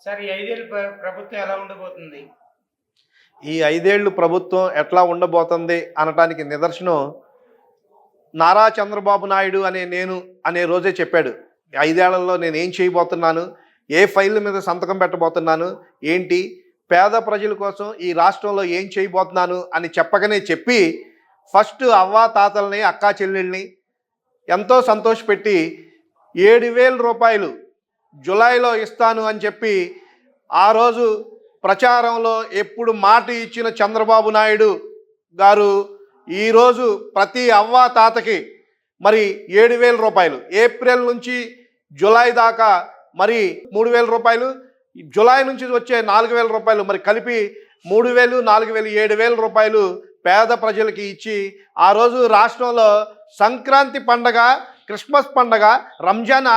Sir ఈ 5 ఏళ్ల ప్రభుత్వం ఎలా ఉండబోతుంది? ఈ 5 ఏళ్ళు ప్రభుత్వం ఎట్లా ఉండబోతుంది అనటానికి నిదర్శనం నారా చంద్రబాబు నాయుడు అనే రోజే చెప్పాడు. 5 ఏళ్లలో నేను ఏం చేయబోతున్నాను, ఏ ఫైళ్ళ మీద సంతకం పెట్టబోతున్నాను, ఏంటి పేద ప్రజల కోసం ఈ రాష్ట్రంలో ఏం చేయబోతున్నాను అని చెప్పి ఫస్ట్ అవ్వా తాతల్ని అక్కా చెల్లెల్ని ఎంతో సంతోషపెట్టి 7,000 రూపాయలు జులైలో ఇస్తాను అని చెప్పి ఆ రోజు ప్రచారంలో ఎప్పుడు మాట ఇచ్చిన చంద్రబాబు నాయుడు గారు ఈరోజు ప్రతి అవ్వా తాతకి మరి 7,000 రూపాయలు ఏప్రిల్ నుంచి జులై దాకా మరి 3,000 రూపాయలు, జులై నుంచి వచ్చే 4,000 రూపాయలు, మరి కలిపి 3,000, 4,000, 7,000 రూపాయలు పేద ప్రజలకి ఇచ్చి ఆ రోజు రాష్ట్రంలో సంక్రాంతి పండగ, క్రిస్మస్ పండగ, రంజాన్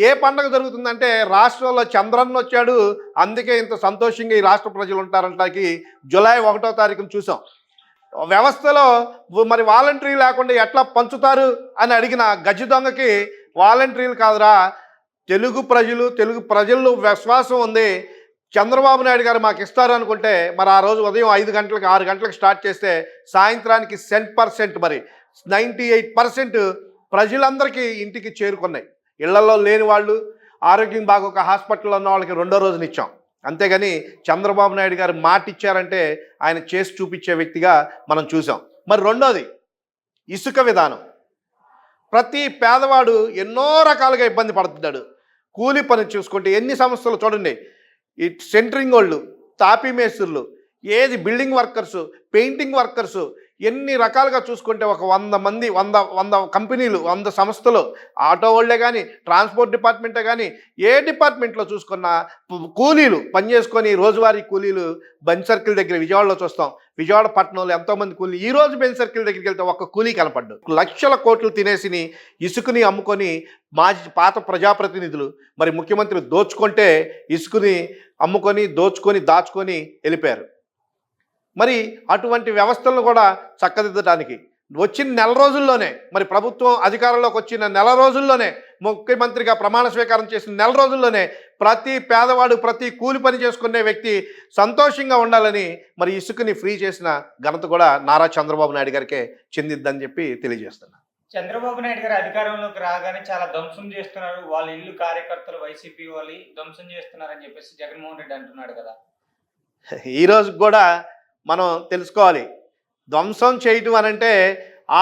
ఏ పండగ జరుగుతుందంటే రాష్ట్రంలో చంద్రన్న వచ్చాడు, అందుకే ఇంత సంతోషంగా ఈ రాష్ట్ర ప్రజలు ఉంటారంటానికి జులై 1వ తారీఖున చూసాం. వ్యవస్థలో మరి వాలంటరీ లేకుండా ఎట్లా పంచుతారు అని అడిగిన గజ్జి దొంగకి వాలంటరీలు కాదురా, తెలుగు ప్రజల్లో విశ్వాసం ఉంది, చంద్రబాబు నాయుడు గారు మాకు ఇస్తారు అనుకుంటే మరి ఆ రోజు ఉదయం 5 గంటలకు 6 గంటలకు స్టార్ట్ చేస్తే సాయంత్రానికి 100% మరి 98% ప్రజలందరికీ ఇంటికి చేరుకున్నాయి. ఇళ్లలో లేని వాళ్ళు, ఆరోగ్యం బాగోక హాస్పిటల్లో ఉన్న వాళ్ళకి 2వ రోజున ఇచ్చాం. అంతేగాని చంద్రబాబు నాయుడు గారు మాట ఇచ్చారంటే ఆయన చేసి చూపించే వ్యక్తిగా మనం చూసాం. మరి రెండోది ఇసుక విధానం. ప్రతి పేదవాడు ఎన్నో రకాలుగా ఇబ్బంది పడుతున్నాడు. కూలి పని చూసుకుంటే ఎన్ని సంస్థలు చూడండి, ఈ సెంటరింగ్ వాళ్ళు, తాపీ మేస్త్రులు, ఏది బిల్డింగ్ వర్కర్సు, పెయింటింగ్ వర్కర్సు, ఎన్ని రకాలుగా చూసుకుంటే ఒక 100 మంది, 100 కంపెనీలు, 100 సంస్థలు, ఆటో వాళ్ళే కానీ, ట్రాన్స్పోర్ట్ డిపార్ట్మెంటే కానీ, ఏ డిపార్ట్మెంట్లో చూసుకున్నా కూలీలు పనిచేసుకొని రోజువారీ కూలీలు బెంచ్ సర్కిల్ దగ్గర విజయవాడలో చూస్తాం. విజయవాడ పట్టణంలో ఎంతోమంది కూలీ ఈరోజు బెంచ్ సర్కిల్ దగ్గరికి వెళ్తే ఒక్క కూలీ కనపడ్డు. లక్షల కోట్లు తినేసి ఇసుకని అమ్ముకొని పాత ప్రజాప్రతినిధులు మరి ముఖ్యమంత్రి దోచుకుంటే ఇసుకని అమ్ముకొని దాచుకొని వెళ్ళిపోయారు. మరి అటువంటి వ్యవస్థలను కూడా చక్కదిద్దడానికి వచ్చిన నెల రోజుల్లోనే, మరి ప్రభుత్వం అధికారంలోకి వచ్చిన నెల రోజుల్లోనే, ముఖ్యమంత్రిగా ప్రమాణ స్వీకారం చేసిన నెల రోజుల్లోనే ప్రతి పేదవాడు, ప్రతి కూలి పని చేసుకునే వ్యక్తి సంతోషంగా ఉండాలని మరి ఇసుకని ఫ్రీ చేసిన ఘనత కూడా నారా చంద్రబాబు నాయుడు గారికే చెందిద్దని చెప్పి తెలియజేస్తున్నా. చంద్రబాబు నాయుడు గారు అధికారంలోకి రాగానే చాలా ధ్వంసం చేస్తున్నారు, వాళ్ళ ఇల్లు కార్యకర్తలు వైసీపీ వాళ్ళు ధ్వంసం చేస్తున్నారని చెప్పేసి జగన్మోహన్ రెడ్డి అంటున్నాడు కదా. ఈరోజు కూడా మనం తెలుసుకోవాలి, ధ్వంసం చేయటం అనంటే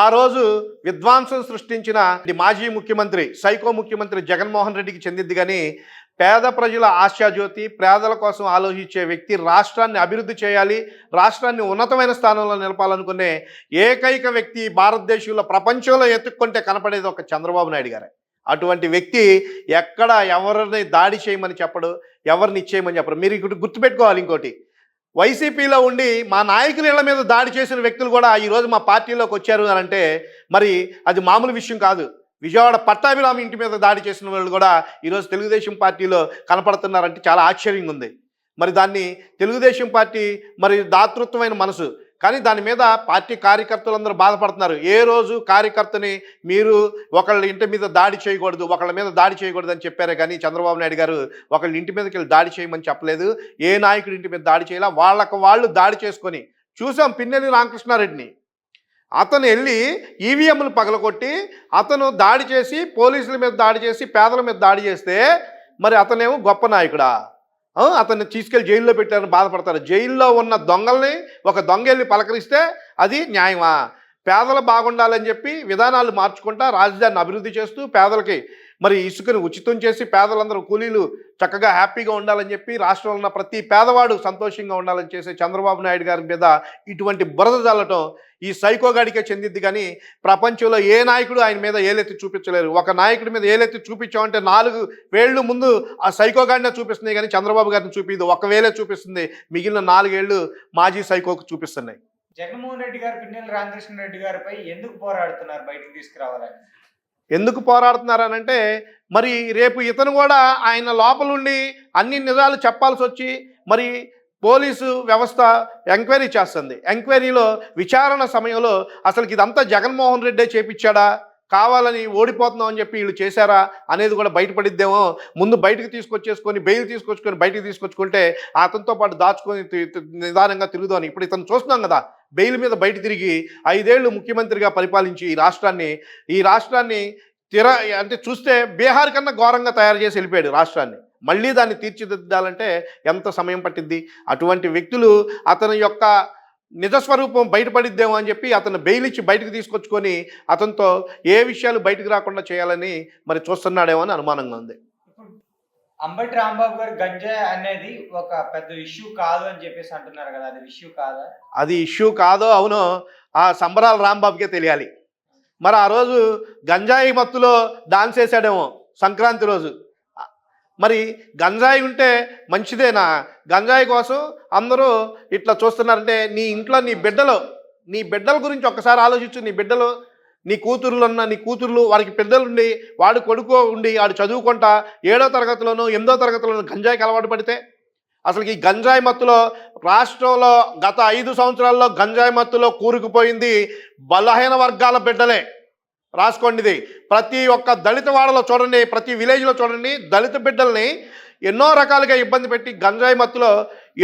ఆ రోజు విధ్వంసం సృష్టించిన మాజీ ముఖ్యమంత్రి, సైకో ముఖ్యమంత్రి జగన్మోహన్ రెడ్డికి చెందింది. కానీ పేద ప్రజల ఆశాజ్యోతి, పేదల కోసం ఆలోచించే వ్యక్తి, రాష్ట్రాన్ని అభివృద్ధి చేయాలి, రాష్ట్రాన్ని ఉన్నతమైన స్థానంలో నిలపాలనుకునే ఏకైక వ్యక్తి భారతదేశంలో, ప్రపంచంలో ఎత్తుక్కుంటే కనపడేది ఒక చంద్రబాబు నాయుడు గారే. అటువంటి వ్యక్తి ఎక్కడ ఎవరిని దాడి చేయమని చెప్పడు, ఎవరిని ఇచ్చేయమని చెప్పరు. మీరు ఇక్కడ గుర్తుపెట్టుకోవాలి ఇంకోటి, వైసీపీలో ఉండి మా నాయకుల ఇళ్ల మీద దాడి చేసిన వ్యక్తులు కూడా ఈరోజు మా పార్టీలోకి వచ్చారు అని అంటే మరి అది మామూలు విషయం కాదు. విజయవాడ పట్టాభిరామి ఇంటి మీద దాడి చేసిన వాళ్ళు కూడా ఈరోజు తెలుగుదేశం పార్టీలో కనపడుతున్నారంటే చాలా ఆశ్చర్యంగా ఉంది. మరి దాన్ని తెలుగుదేశం పార్టీ మరి దాతృత్వమైన మనసు, కానీ దాని మీద పార్టీ కార్యకర్తలందరూ బాధపడుతున్నారు. ఏ రోజు కార్యకర్తని మీరు ఒకళ్ళ ఇంటి మీద దాడి చేయకూడదు, ఒకళ్ళ మీద దాడి చేయకూడదు అని చెప్పారే కానీ చంద్రబాబు నాయుడు గారు ఒకళ్ళ ఇంటి మీదకి వెళ్ళి దాడి చేయమని చెప్పలేదు. ఏ నాయకుడి ఇంటి మీద దాడి చేయాలా, వాళ్ళు దాడి చేసుకొని చూసాం. పిన్నెల్లి రామకృష్ణారెడ్డిని అతను వెళ్ళి ఈవీఎంలు పగలగొట్టి అతను దాడి చేసి పోలీసుల మీద దాడి చేసి పేదల మీద దాడి చేస్తే మరి అతనేమో గొప్ప నాయకుడా? అతన్ని తీసుకెళ్ళి జైల్లో పెట్టారని బాధపడతారు. జైల్లో ఉన్న దొంగల్ని ఒక దొంగ వెళ్ళి పలకరిస్తే అది న్యాయమా? పేదలు బాగుండాలని చెప్పి విధానాలు మార్చుకుంటా రాజధానిని అభివృద్ధి చేస్తూ పేదలకి మరి ఇసుకను ఉచితం చేసి పేదలందరూ కూలీలు చక్కగా హ్యాపీగా ఉండాలని చెప్పి రాష్ట్రంలో ఉన్న ప్రతి పేదవాడు సంతోషంగా ఉండాలని చేసే చంద్రబాబు నాయుడు గారి మీద ఇటువంటి బురద జల్లటం ఈ సైకోగాడికే చెందిద్ది. కానీ ప్రపంచంలో ఏ నాయకుడు ఆయన మీద ఏలెత్తి చూపించలేరు. ఒక నాయకుడి మీద ఏలెత్తి చూపించామంటే 4 వేళ్ళు ముందు ఆ సైకోగాడినే చూపిస్తుంది, కానీ చంద్రబాబు గారిని చూపిదు. 1 వేలే చూపిస్తుంది, మిగిలిన 4 ఏళ్ళు మాజీ సైకోకు చూపిస్తున్నాయి. జగన్మోహన్ రెడ్డి గారు పిన్నెల్లి రామకృష్ణారెడ్డి గారిపై ఎందుకు పోరాడుతున్నారు బయటకు తీసుకురావాలని? ఎందుకు పోరాడుతున్నారనంటే మరి రేపు ఇతను కూడా ఆయన లోపలుండి అన్ని నిజాలు చెప్పాల్సి వచ్చి మరి పోలీసు వ్యవస్థ ఎంక్వైరీ చేస్తుంది. ఎంక్వైరీలో విచారణ సమయంలో అసలుకి ఇదంతా జగన్మోహన్ రెడ్డే చేపించాడా కావాలని ఓడిపోతున్నాం అని చెప్పి వీళ్ళు చేశారా అనేది కూడా బయటపడిద్దేమో. ముందు బయటకు తీసుకొచ్చేసుకొని బెయిల్ తీసుకొచ్చుకొని బయటకు తీసుకొచ్చుకుంటే అతనితో పాటు దాచుకొని నిదానంగా తిరుగుదామని. ఇప్పుడు ఇతను చూస్తున్నాం కదా, బెయిల్ మీద బయట తిరిగి 5 ఏళ్ళు ముఖ్యమంత్రిగా పరిపాలించి ఈ రాష్ట్రాన్ని అంటే చూస్తే బీహార్ కన్నా ఘోరంగా తయారు చేసి వెళ్ళిపోయాడు రాష్ట్రాన్ని. మళ్ళీ దాన్ని తీర్చిదిద్దాలంటే ఎంత సమయం పట్టిద్ది? అటువంటి వ్యక్తులు అతని యొక్క నిజస్వరూపం బయటపడిద్దేమో అని చెప్పి అతను బెయిల్ ఇచ్చి బయటకు తీసుకొచ్చుకొని అతనితో ఏ విషయాలు బయటకు రాకుండా చేయాలని మరి చూస్తున్నాడేమో అని అనుమానంగా ఉంది. అంబటి రాంబాబు గారు గంజాయి అనేది ఒక పెద్ద ఇష్యూ కాదు అని చెప్పేసి అంటున్నారు కదా, అది ఇష్యూ కాదా? అది ఇష్యూ కాదో అవునో ఆ సంబరాల రాంబాబుకే తెలియాలి. మరి ఆ రోజు గంజాయి మత్తులో డాన్స్ వేసాడేమో సంక్రాంతి రోజు. మరి గంజాయి ఉంటే మంచిదేనా? గంజాయి కోసం అందరూ ఇట్లా చూస్తున్నారంటే నీ ఇంట్లో నీ బిడ్డల గురించి ఒక్కసారి ఆలోచించు. నీ కూతుర్లు వారికి పిల్లలుండి వాడు కొడుకు ఉండి వాడు చదువుకుంటా 7వ తరగతిలోనూ 8వ తరగతిలోనూ గంజాయికి అలవాటు పడితే అసలు ఈ గంజాయి మత్తులో రాష్ట్రంలో గత 5 సంవత్సరాల్లో గంజాయి మత్తులో కూరుకుపోయింది బలహీన వర్గాల బిడ్డలే. రాసుకోండి ఇది. ప్రతి ఒక్క దళిత వాడలో చూడండి, ప్రతి విలేజ్లో చూడండి, దళిత బిడ్డల్ని ఎన్నో రకాలుగా ఇబ్బంది పెట్టి గంజాయి మత్తులో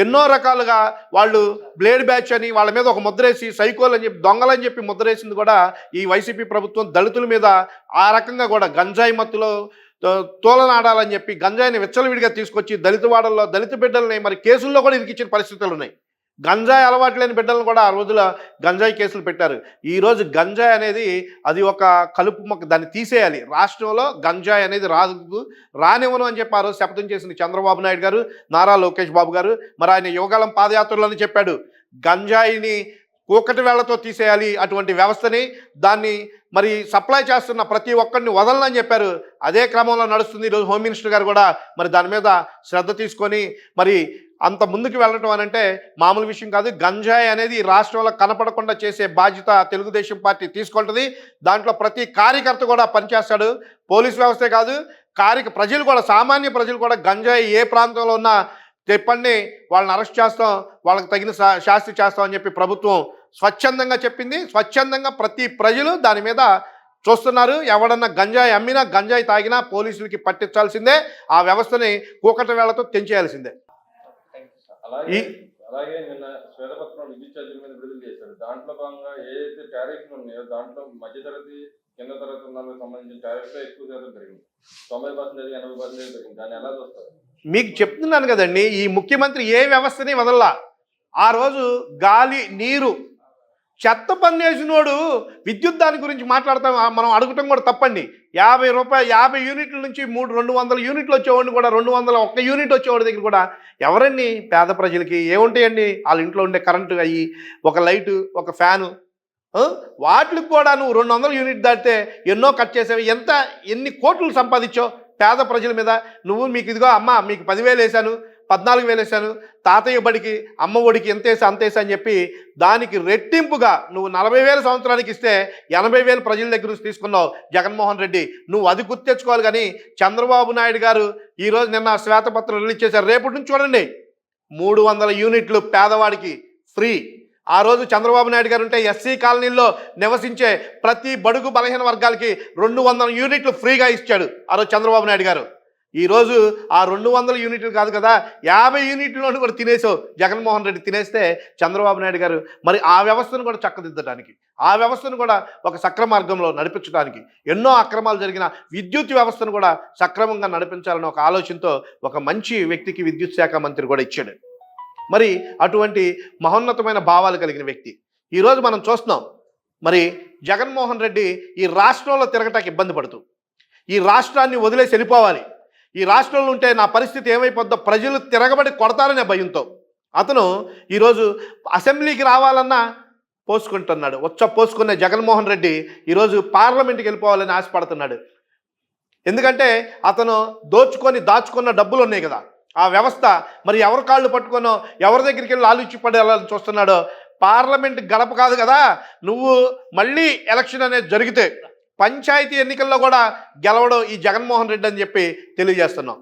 ఎన్నో రకాలుగా వాళ్ళు బ్లేడ్ బ్యాచ్ అని వాళ్ళ మీద ఒక ముద్రేసి సైకోలు అని చెప్పి దొంగలని చెప్పి ముద్రేసింది కూడా ఈ వైసీపీ ప్రభుత్వం. దళితుల మీద ఆ రకంగా కూడా గంజాయి మత్తులో తోలనాడాలని చెప్పి గంజాయిని విచ్చలవిడిగా తీసుకొచ్చి దళిత వాడల్లో దళిత బిడ్డల్ని మరి కేసుల్లో కూడా ఇరికిచ్చిన పరిస్థితులు ఉన్నాయి. గంజాయి అలవాటు లేని బిడ్డలను కూడా ఆ రోజుల గంజాయి కేసులు పెట్టారు. ఈరోజు గంజాయి అనేది అది ఒక కలుపు మొక్క, దాన్ని తీసేయాలి. రాష్ట్రంలో గంజాయి అనేది రానివ్వను అని చెప్పి ఆ రోజు శపథం చేసింది చంద్రబాబు నాయుడు గారు, నారా లోకేష్ బాబు గారు. మరి ఆయన యువగళం పాదయాత్రలోనే చెప్పాడు గంజాయిని కూకటి వేళ్లతో తీసేయాలి అటువంటి వ్యవస్థని, దాన్ని మరి సప్లై చేస్తున్న ప్రతి ఒక్కరిని వదలనని చెప్పారు. అదే క్రమంలో నడుస్తుంది. ఈరోజు హోమ్ మినిస్టర్ గారు కూడా మరి దాని మీద శ్రద్ధ తీసుకొని మరి అంత ముందుకు వెళ్ళటం అని అంటే మామూలు విషయం కాదు. గంజాయి అనేది రాష్ట్రంలో కనపడకుండా చేసే బాధ్యత తెలుగుదేశం పార్టీ తీసుకుంటుంది. దాంట్లో ప్రతి కార్యకర్త కూడా పనిచేస్తాడు. పోలీస్ వ్యవస్థే కాదు, ప్రజలు కూడా, సామాన్య ప్రజలు కూడా గంజాయి ఏ ప్రాంతంలో ఉన్నా చెప్పండి, వాళ్ళని అరెస్ట్ చేస్తాం, వాళ్ళకి తగిన శాస్తి చేస్తాం అని చెప్పి ప్రభుత్వం స్వచ్ఛందంగా చెప్పింది. స్వచ్ఛందంగా ప్రతి ప్రజలు దాని మీద చూస్తున్నారు. ఎవడన్నా గంజాయి అమ్మినా గంజాయి తాగినా పోలీసులకి పట్టించాల్సిందే, ఆ వ్యవస్థని కూకట వేళ్లతో తెంచేయాల్సిందే. అలాగే నిన్న శ్వేతపత్రం విద్యుత్ ఛార్జీల మీద విడుదల చేశారు. దాంట్లో భాగంగా ఏదైతే టారిఫ్లు ఉన్నాయో దాంట్లో మధ్యతరగతి కింద తరగతి ఉన్నందుకు సంబంధించిన టారిఫ్లో ఎక్కువ శాతం పెరిగింది. 90% 80% పెరిగింది. దాన్ని ఎలా చూస్తారు? మీకు చెప్తున్నాను కదండి, ఈ ముఖ్యమంత్రి ఏ వ్యవస్థని వదల్లా. ఆ రోజు గాలి నీరు చెత్త పన్నేసినోడు విద్యుత్ దాని గురించి మాట్లాడతాం, మనం అడగటం కూడా తప్పండి. 50 యూనిట్ల నుంచి 200 యూనిట్లు వచ్చేవాడిని కూడా 201 యూనిట్ వచ్చేవాడి దగ్గర కూడా ఎవరండి పేద ప్రజలకి ఏముంటాయండి? వాళ్ళ ఇంట్లో ఉండే కరెంటు అయ్యి ఒక లైటు ఒక ఫ్యాను, వాటికి కూడా నువ్వు 200 యూనిట్ దాటితే ఎన్నో కట్ చేసేవి. ఎన్ని కోట్లు సంపాదించావు పేద ప్రజల మీద నువ్వు. మీకు ఇదిగో అమ్మ మీకు 10,000 వేసాను, 14,000 వేసాను, తాతయ్య బడికి అమ్మ ఒడికి ఎంతేసి అంతేసి అని చెప్పి దానికి రెట్టింపుగా నువ్వు 40,000 సంవత్సరానికి ఇస్తే 80,000 ప్రజల దగ్గర నుంచి తీసుకున్నావు జగన్మోహన్ రెడ్డి. నువ్వు అది గుర్తు తెచ్చుకోవాలి. కానీ చంద్రబాబు నాయుడు గారు ఈరోజు నిన్న శ్వేతపత్రం రిలీజ్ చేశారు. రేపటి నుంచి చూడండి 300 యూనిట్లు పేదవాడికి ఫ్రీ. ఆ రోజు చంద్రబాబు నాయుడు గారు ఉంటే ఎస్సీ కాలనీల్లో నివసించే ప్రతి బడుగు బలహీన వర్గాలకి 200 యూనిట్లు ఫ్రీగా ఇచ్చాడు ఆ రోజు చంద్రబాబు నాయుడు గారు. ఈరోజు ఆ 200 యూనిట్లు కాదు కదా 50 యూనిట్లను కూడా తినేసావు జగన్మోహన్ రెడ్డి. తినేస్తే చంద్రబాబు నాయుడు గారు మరి ఆ వ్యవస్థను కూడా చక్కదిద్దడానికి, ఆ వ్యవస్థను కూడా ఒక సక్రమ మార్గంలో నడిపించడానికి, ఎన్నో అక్రమాలు జరిగిన విద్యుత్ వ్యవస్థను కూడా సక్రమంగా నడిపించాలని ఒక ఆలోచనతో ఒక మంచి వ్యక్తికి విద్యుత్ శాఖ మంత్రి కూడా ఇచ్చాడు. మరి అటువంటి మహోన్నతమైన భావాలు కలిగిన వ్యక్తి ఈరోజు మనం చూస్తున్నాం. మరి జగన్మోహన్ రెడ్డి ఈ రాష్ట్రంలో తిరగటానికి ఇబ్బంది పడుతూ ఈ రాష్ట్రాన్ని వదిలేసి వెళ్ళిపోవాలి, ఈ రాష్ట్రంలో ఉంటే నా పరిస్థితి ఏమైపోద్దో, ప్రజలు తిరగబడి కొడతారనే భయంతో అతను ఈరోజు అసెంబ్లీకి రావాలన్నా పోసుకుంటున్నాడు. పోసుకునే జగన్మోహన్ రెడ్డి ఈరోజు పార్లమెంట్కి వెళ్ళిపోవాలని ఆశపడుతున్నాడు. ఎందుకంటే అతను దాచుకున్న డబ్బులు ఉన్నాయి కదా, ఆ వ్యవస్థ మరి ఎవరి కాళ్ళు పట్టుకునో ఎవరి దగ్గరికి వెళ్ళి ఆలోచి పడేయాలని చూస్తున్నాడో. పార్లమెంట్ గడప కాదు కదా, నువ్వు మళ్ళీ ఎలక్షన్ అనేది జరిగితే పంచాయతీ ఎన్నికల్లో కూడా గెలవడం ఈ జగన్మోహన్ రెడ్డి అని చెప్పి తెలియజేస్తున్నాం.